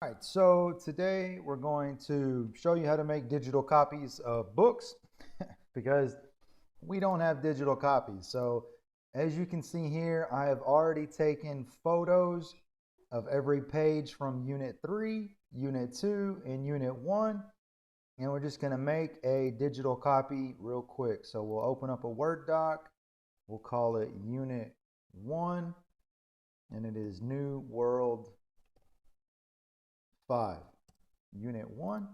All right, so today we're going to show you how to make digital copies of books because we don't have digital copies. So as you can see here, I have already taken photos of every page from Unit 3, Unit 2, and Unit 1. And we're just going to make a digital copy real quick. So we'll open up a Word doc. We'll call it Unit 1, and it is New World 5, Unit 1.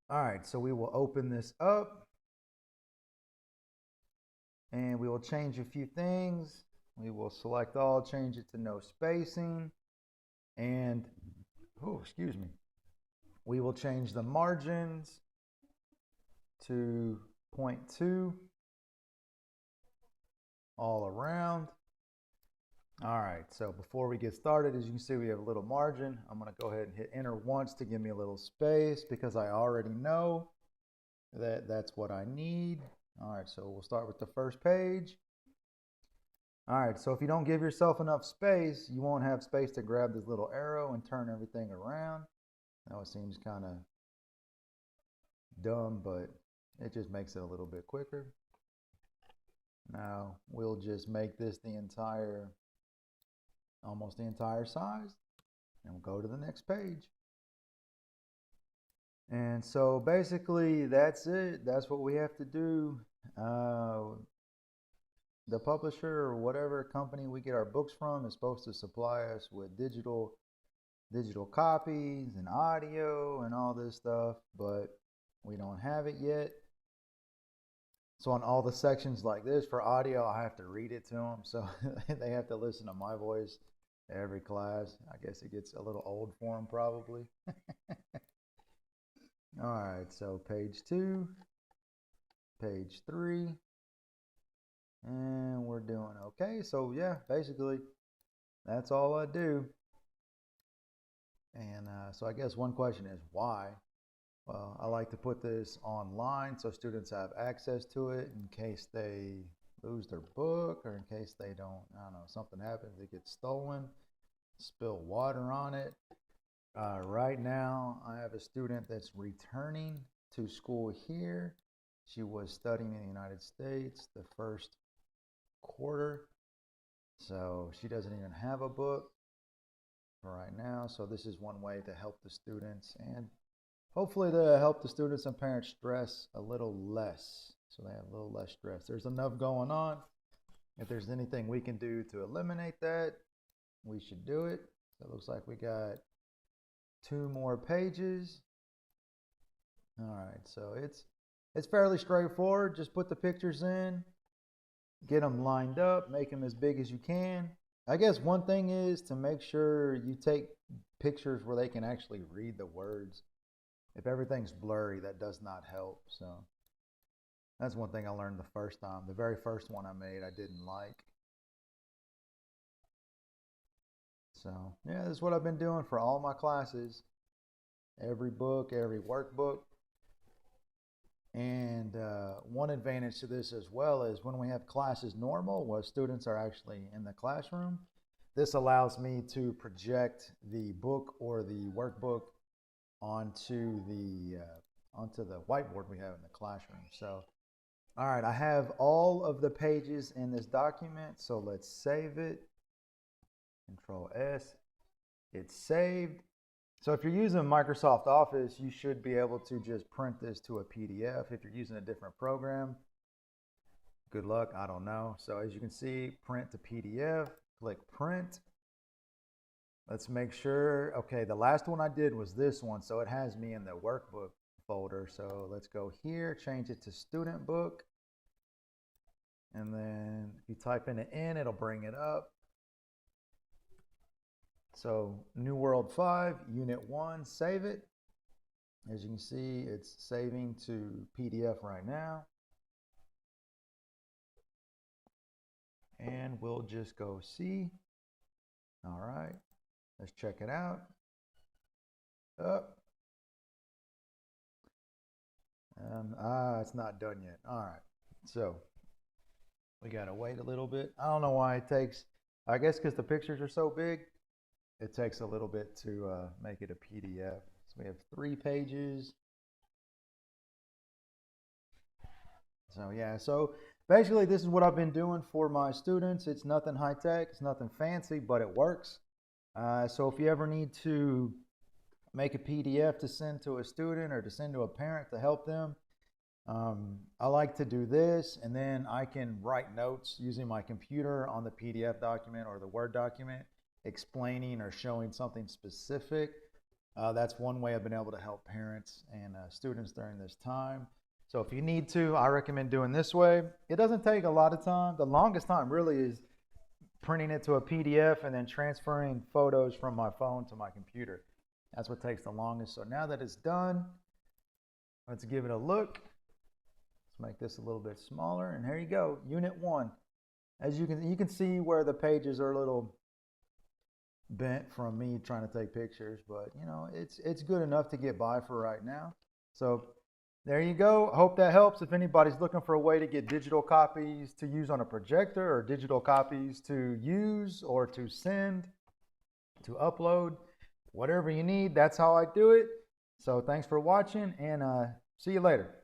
All right, so we will open this up and we will change a few things. We will select all, change it to no spacing, and, oh, excuse me. We will change the margins to 0.2 all around. All right, so before we get started, as you can see, we have a little margin. I'm going to go ahead and hit enter once to give me a little space because I already know that that's what I need. All right, so we'll start with the first page. All right, so if you don't give yourself enough space, you won't have space to grab this little arrow and turn everything around. Now it seems kind of dumb, but it just makes it a little bit quicker. Now we'll just make this almost the entire size, and we'll go to the next page. And so basically that's it. That's what we have to do. The publisher or whatever company we get our books from is supposed to supply us with digital copies and audio and all this stuff, but we don't have it yet. So on all the sections like this for audio, I have to read it to them, so they have to listen to my voice every class. I guess it gets a little old for them probably. All right, so page 2, page 3, and we're doing okay. So yeah, basically that's all I do. And so I guess one question is why? Well, I like to put this online so students have access to it in case they lose their book or in case they don't, I don't know, something happens, it gets stolen, spill water on it. Right now, I have a student that's returning to school here. She was studying in the United States the first quarter, so she doesn't even have a book right now. So this is one way to help the students and hopefully to help the students and parents stress a little less, so they have a little less stress. There's enough going on. If there's anything we can do to eliminate that, we should do it. So it looks like we got 2 more pages. All right, so it's fairly straightforward. Just put the pictures in, get them lined up, make them as big as you can. I guess one thing is to make sure you take pictures where they can actually read the words. If everything's blurry, that does not help. So that's one thing I learned the first time. The very first one I made, I didn't like. So yeah, this is what I've been doing for all my classes. Every book, every workbook. And one advantage to this as well is when we have classes normal, where students are actually in the classroom, this allows me to project the book or the workbook onto the whiteboard we have in the classroom. So, all right, I have all of the pages in this document, so let's save it. Control S, it's saved. So if you're using Microsoft Office, you should be able to just print this to a PDF. If you're using a different program, good luck, I don't know. So as you can see, print to PDF, click print. Let's make sure, okay, the last one I did was this one, so it has me in the workbook folder. So let's go here, change it to student book. And then if you type in it'll bring it up. So New World 5, Unit 1, save it. As you can see, it's saving to PDF right now. And we'll just go see. All right. Let's check it out. Up. It's not done yet. All right. So we got to wait a little bit. I don't know why it takes, I guess because the pictures are so big, it takes a little bit to make it a PDF. So we have 3 pages. So yeah, so basically this is what I've been doing for my students. It's nothing high tech, it's nothing fancy, but it works. So if you ever need to make a PDF to send to a student or to send to a parent to help them, I like to do this, and then I can write notes using my computer on the PDF document or the Word document, explaining or showing something specific. That's one way I've been able to help parents and students during this time. So if you need to, I recommend doing this way. It doesn't take a lot of time. The longest time really is printing it to a PDF and then transferring photos from my phone to my computer. That's what takes the longest. So now that it's done, let's give it a look. Let's make this a little bit smaller, and here you go, Unit 1. As you can see where the pages are a little bent from me trying to take pictures, but you know, it's good enough to get by for right now. So there you go. I hope that helps. If anybody's looking for a way to get digital copies to use on a projector, or digital copies to use or to send, to upload, whatever you need, that's how I do it. So thanks for watching, and see you later.